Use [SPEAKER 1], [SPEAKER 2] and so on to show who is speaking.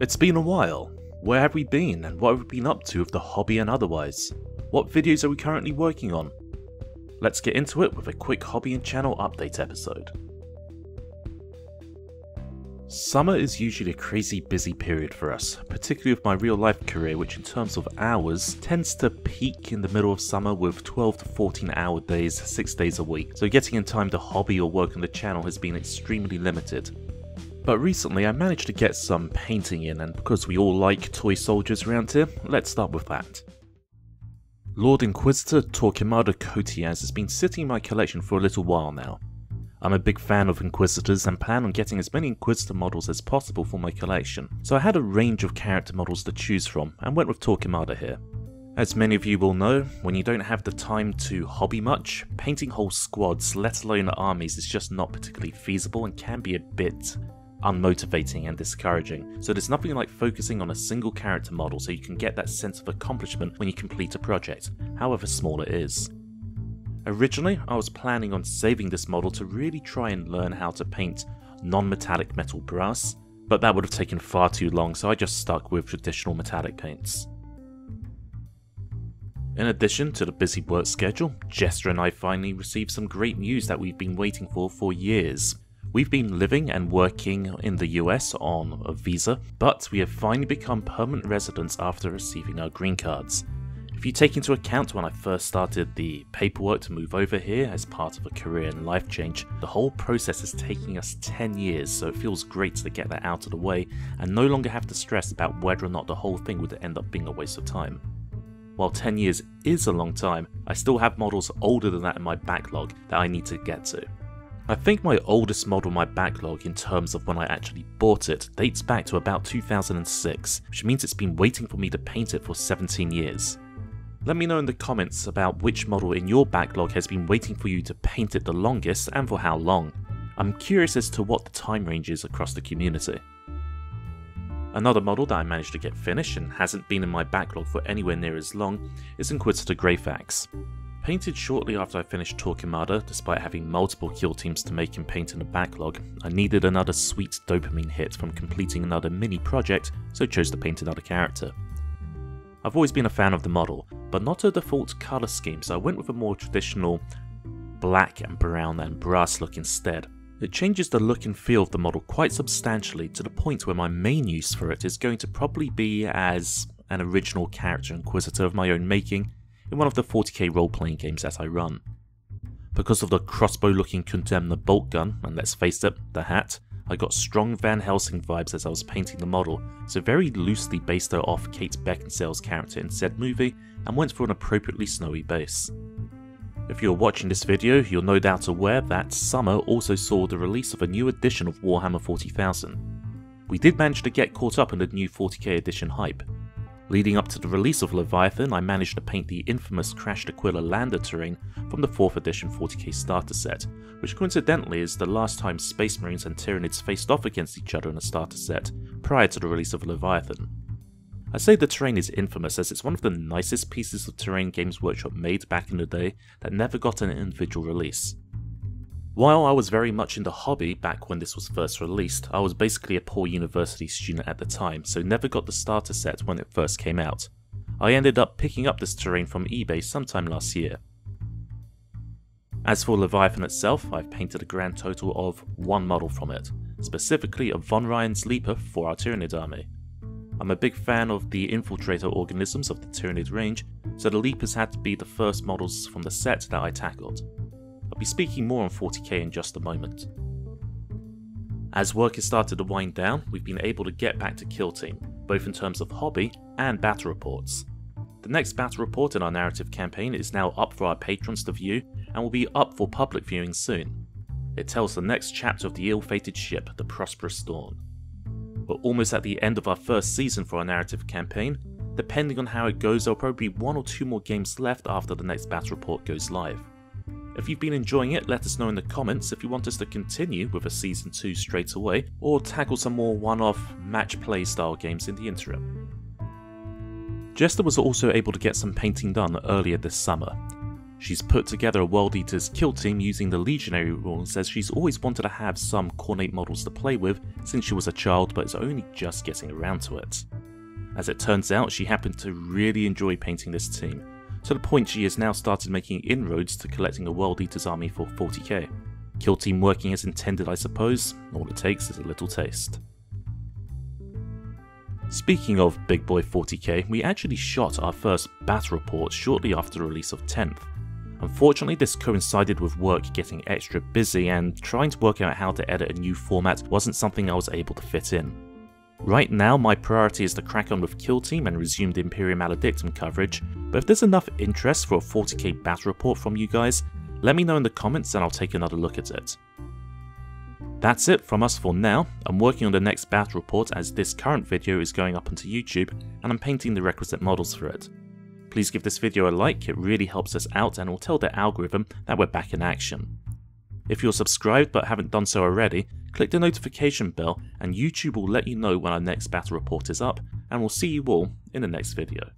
[SPEAKER 1] It's been a while. Where have we been and what have we been up to with the hobby and otherwise? What videos are we currently working on? Let's get into it with a quick hobby and channel update episode. Summer is usually a crazy busy period for us, particularly with my real life career, which in terms of hours tends to peak in the middle of summer with 12 to 14 hour days 6 days a week, so getting in time to hobby or work on the channel has been extremely limited. But recently I managed to get some painting in, and because we all like toy soldiers around here, let's start with that. Lord Inquisitor Torquemada Cotias has been sitting in my collection for a little while now. I'm a big fan of Inquisitors and plan on getting as many Inquisitor models as possible for my collection, so I had a range of character models to choose from and went with Torquemada here. As many of you will know, when you don't have the time to hobby much, painting whole squads, let alone armies, is just not particularly feasible and can be a bit unmotivating and discouraging, so there's nothing like focusing on a single character model so you can get that sense of accomplishment when you complete a project, however small it is. Originally, I was planning on saving this model to really try and learn how to paint non-metallic metal brass, but that would have taken far too long, so I just stuck with traditional metallic paints. In addition to the busy work schedule, Jester and I finally received some great news that we've been waiting for years. We've been living and working in the US on a visa, but we have finally become permanent residents after receiving our green cards. If you take into account when I first started the paperwork to move over here as part of a career and life change, the whole process is taking us 10 years, so it feels great to get that out of the way and no longer have to stress about whether or not the whole thing would end up being a waste of time. While 10 years is a long time, I still have models older than that in my backlog that I need to get to. I think my oldest model in my backlog in terms of when I actually bought it dates back to about 2006, which means it's been waiting for me to paint it for 17 years. Let me know in the comments about which model in your backlog has been waiting for you to paint it the longest and for how long. I'm curious as to what the time range is across the community. Another model that I managed to get finished and hasn't been in my backlog for anywhere near as long is Inquisitor Greyfax. Painted shortly after I finished Torquemada, despite having multiple kill teams to make and paint in a backlog, I needed another sweet dopamine hit from completing another mini project, so chose to paint another character. I've always been a fan of the model, but not a default colour scheme, so I went with a more traditional black and brown and brass look instead. It changes the look and feel of the model quite substantially to the point where my main use for it is going to probably be as an original character Inquisitor of my own making in one of the 40k role-playing games that I run. Because of the crossbow-looking Condemned bolt gun, and let's face it, the hat, I got strong Van Helsing vibes as I was painting the model, so very loosely based her off Kate Beckinsale's character in said movie and went for an appropriately snowy base. If you're watching this video, you're no doubt aware that summer also saw the release of a new edition of Warhammer 40,000. We did manage to get caught up in the new 40k edition hype. Leading up to the release of Leviathan, I managed to paint the infamous Crash Aquila Lander terrain from the 4th edition 40k starter set, which coincidentally is the last time Space Marines and Tyranids faced off against each other in a starter set, prior to the release of Leviathan. I say the terrain is infamous as it's one of the nicest pieces of terrain Games Workshop made back in the day that never got an individual release. While I was very much in the hobby back when this was first released, I was basically a poor university student at the time, so never got the starter set when it first came out. I ended up picking up this terrain from eBay sometime last year. As for Leviathan itself, I've painted a grand total of one model from it, specifically a Von Ryan's Leaper for our Tyranid army. I'm a big fan of the infiltrator organisms of the Tyranid range, so the Leapers had to be the first models from the set that I tackled. I'll be speaking more on 40k in just a moment. As work has started to wind down, we've been able to get back to Kill Team, both in terms of hobby and battle reports. The next battle report in our narrative campaign is now up for our patrons to view and will be up for public viewing soon. It tells the next chapter of the ill-fated ship, the Prosperous Dawn. We're almost at the end of our first season for our narrative campaign. Depending on how it goes, there'll probably be 1 or 2 more games left after the next battle report goes live. If you've been enjoying it, let us know in the comments if you want us to continue with a Season 2 straight away, or tackle some more one-off match play style games in the interim. Jester was also able to get some painting done earlier this summer. She's put together a World Eater's kill team using the Legionary rules, as she's always wanted to have some Cornate models to play with since she was a child, but is only just getting around to it. As it turns out, she happened to really enjoy painting this team, to the point she has now started making inroads to collecting a World Eater's army for 40k. Kill team working as intended, I suppose. All it takes is a little taste. Speaking of Big Boy 40k, we actually shot our first battle report shortly after the release of 10th. Unfortunately, this coincided with work getting extra busy, and trying to work out how to edit a new format wasn't something I was able to fit in. Right now, my priority is to crack on with Kill Team and resume the Imperium Maledictum coverage, but if there's enough interest for a 40k battle report from you guys, let me know in the comments and I'll take another look at it. That's it from us for now. I'm working on the next battle report, as this current video is going up onto YouTube and I'm painting the requisite models for it. Please give this video a like, it really helps us out and will tell the algorithm that we're back in action. If you're subscribed but haven't done so already, click the notification bell and YouTube will let you know when our next battle report is up, and we'll see you all in the next video.